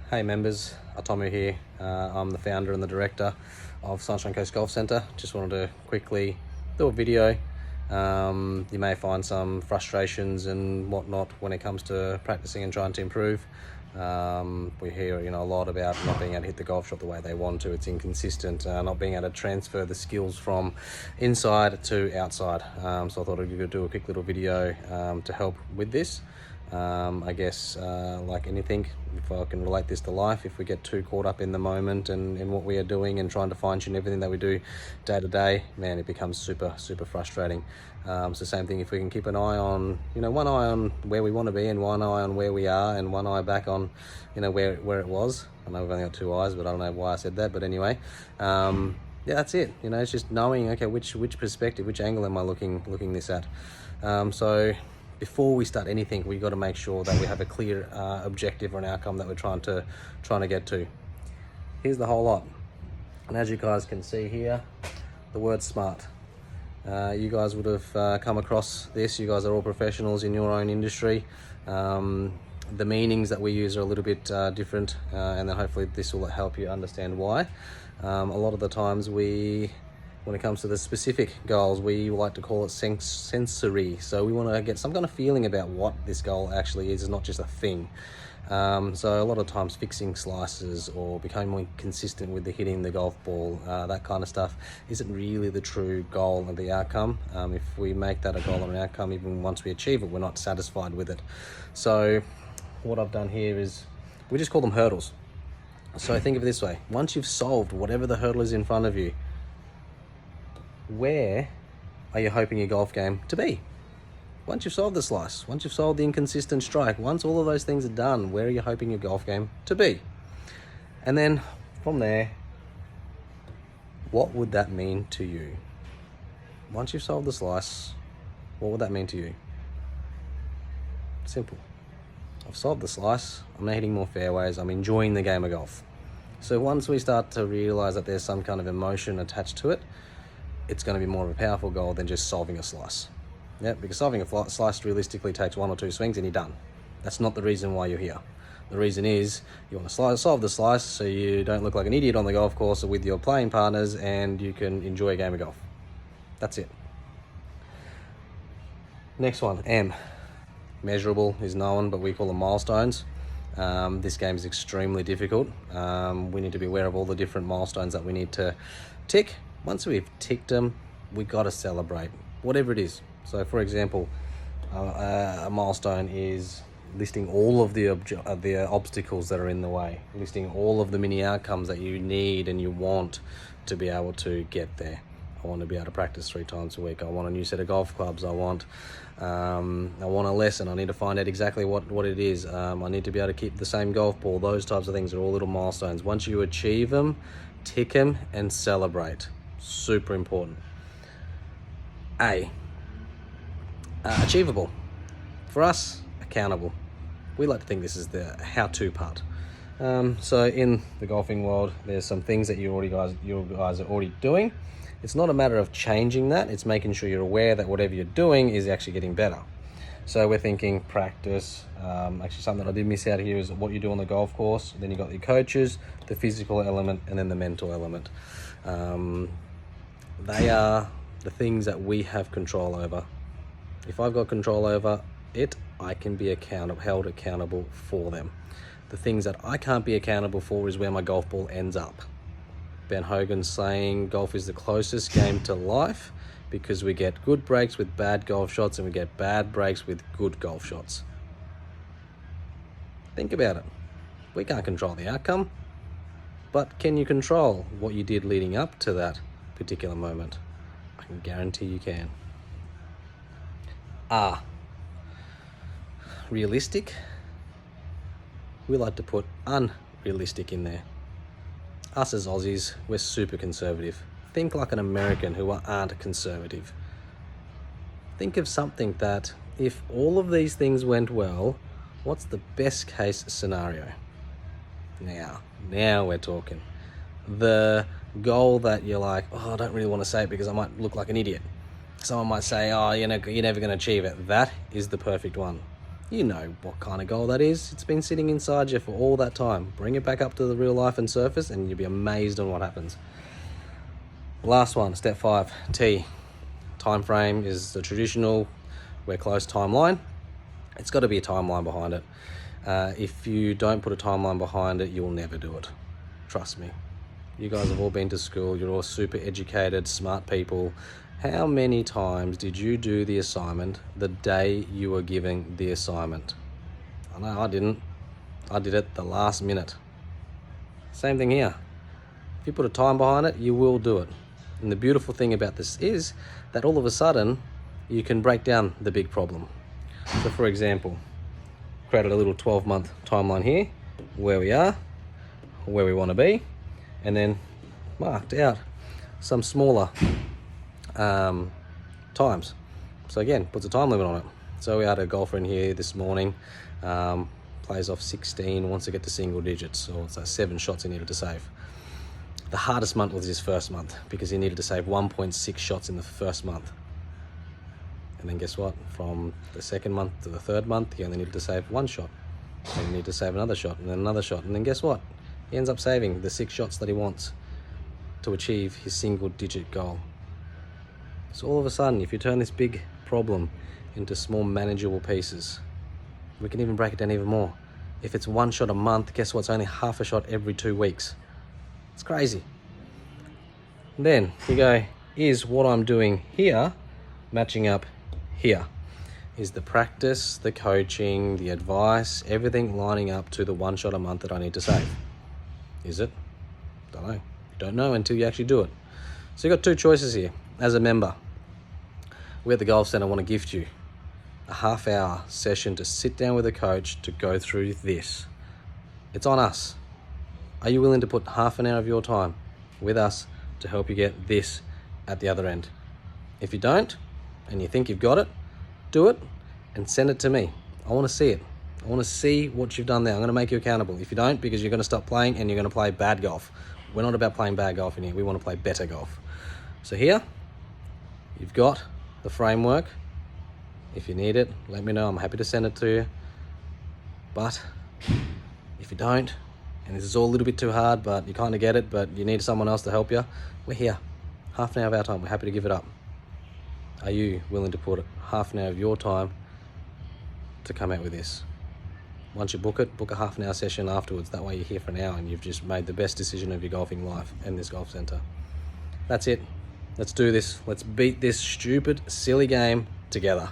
Hey members, Atomu here. I'm the founder and the director of Sunshine Coast Golf Centre. Just wanted to quickly do a video. You may find some frustrations and whatnot when it comes to practicing and trying to improve. We hear a lot about not being able to hit the golf shot the way they want to. It's inconsistent, not being able to transfer the skills from inside to outside. So I thought I'd do a quick little video to help with this. I guess like anything, if I can relate this to life, if we get too caught up in the moment and in what we are doing and trying to fine tune everything that we do day to day, man, it becomes super frustrating. So same thing, if we can keep an eye on, one eye on where we want to be and one eye on where we are and one eye back on, where it was. I know we've only got two eyes, but I don't know why I said that, but anyway, yeah, that's it. It's just knowing, okay, which perspective, which angle am I looking this at? So before we start anything, we've got to make sure that we have a clear objective or an outcome that we're trying to get to. Here's the whole lot. And as you guys can see here, the word smart. You guys would have come across this. You guys are all professionals in your own industry. The meanings that we use are a little bit different, and then hopefully this will help you understand why. A lot of the times when it comes to the specific goals, we like to call it sensory. So we want to get some kind of feeling about what this goal actually is not just a thing. So a lot of times fixing slices or becoming more consistent with the hitting the golf ball, that kind of stuff isn't really the true goal of the outcome. If we make that a goal or an outcome, even once we achieve it, we're not satisfied with it. So what I've done here is, we just call them hurdles. So think of it this way: once you've solved whatever the hurdle is in front of you, where are you hoping your golf game to be? Once you've solved the slice, once you've solved the inconsistent strike, once all of those things are done, where are you hoping your golf game to be? And then from there, what would that mean to you? Once you've solved the slice, what would that mean to you? Simple. I've solved the slice, I'm now hitting more fairways, I'm enjoying the game of golf. So once we start to realize that there's some kind of emotion attached to it, it's going to be more of a powerful goal than just solving a slice. Yeah, because solving a slice realistically takes one or two swings and you're done. That's not the reason why you're here. The reason is you want to solve the slice so you don't look like an idiot on the golf course or with your playing partners, and you can enjoy a game of golf. That's it. Next one, M. Measurable is known, but we call them milestones. This game is extremely difficult. We need to be aware of all the different milestones that we need to tick. Once we've ticked them, we got to celebrate, whatever it is. So for example, a milestone is listing all of the obstacles that are in the way, listing all of the mini outcomes that you need and you want to be able to get there. I want to be able to practice 3 times a week. I want a new set of golf clubs. I want a lesson. I need to find out exactly what it is. I need to be able to keep the same golf ball. Those types of things are all little milestones. Once you achieve them, tick them and celebrate. Super important. A. Achievable. For us, accountable. We like to think this is the how-to part. So in the golfing world, there's some things that you guys are already doing. It's not a matter of changing that. It's making sure you're aware that whatever you're doing is actually getting better. So we're thinking practice. Actually, something that I did miss out here is what you do on the golf course. Then you got your coaches, the physical element, and then the mental element. They are the things that we have control over. If I've got control over it, I can be held accountable for them. The things that I can't be accountable for is where my golf ball ends up. Ben Hogan's saying golf is the closest game to life because we get good breaks with bad golf shots and we get bad breaks with good golf shots. Think about it. We can't control the outcome, but can you control what you did leading up to that particular moment? I can guarantee you can. Realistic. We like to put unrealistic in there. Us as Aussies, we're super conservative. Think like an American who aren't conservative. Think of something that, if all of these things went well, what's the best case scenario? Now we're talking. The goal that you're like, I don't really want to say it because I might look like an idiot. Someone might say, you're never going to achieve it. That is the perfect one. You know what kind of goal that is. It's been sitting inside you for all that time. Bring it back up to the real life and surface and you'll be amazed on what happens. Last one, step 5, T. Time frame is the traditional, we're close timeline. It's got to be a timeline behind it. If you don't put a timeline behind it, you'll never do it. Trust me. You guys have all been to school. You're all super educated, smart people. How many times did you do the assignment the day you were giving the assignment? I know I didn't. I did it the last minute. Same thing here. If you put a time behind it, you will do it. And the beautiful thing about this is that all of a sudden, you can break down the big problem. So for example, created a little 12-month timeline here, where we are, where we want to be, and then marked out some smaller times. So again, puts a time limit on it. So we had a golfer in here this morning, plays off 16, wants to get to single digits, so it's 7 shots he needed to save. The hardest month was his first month because he needed to save 1.6 shots in the first month. And then guess what? From the second month to the third month, he only needed to save 1 shot. Then he needed to save another shot, and then another shot. And then guess what? He ends up saving the 6 shots that he wants to achieve his single digit goal. So all of a sudden, if you turn this big problem into small manageable pieces, we can even break it down even more. If it's 1 shot a month, guess what? It's only half a shot every 2 weeks. It's crazy. And then you go, is what I'm doing here matching up here? Is the practice, the coaching, the advice, everything lining up to the 1 shot a month that I need to save? Is it? Don't know. You don't know until you actually do it. So you've got 2 choices here. As a member, we at the Golf Centre want to gift you a half-hour session to sit down with a coach to go through this. It's on us. Are you willing to put half an hour of your time with us to help you get this at the other end? If you don't, and you think you've got it, do it and send it to me. I want to see it. I want to see what you've done there. I'm going to make you accountable. If you don't, because you're going to stop playing and you're going to play bad golf. We're not about playing bad golf in here. We want to play better golf. So here, you've got the framework. If you need it, let me know. I'm happy to send it to you. But if you don't, and this is all a little bit too hard, but you kind of get it, but you need someone else to help you, we're here. Half an hour of our time. We're happy to give it up. Are you willing to put half an hour of your time to come out with this? Once you book it, book a half an hour session afterwards. That way you're here for an hour and you've just made the best decision of your golfing life and this golf centre. That's it. Let's do this. Let's beat this stupid, silly game together.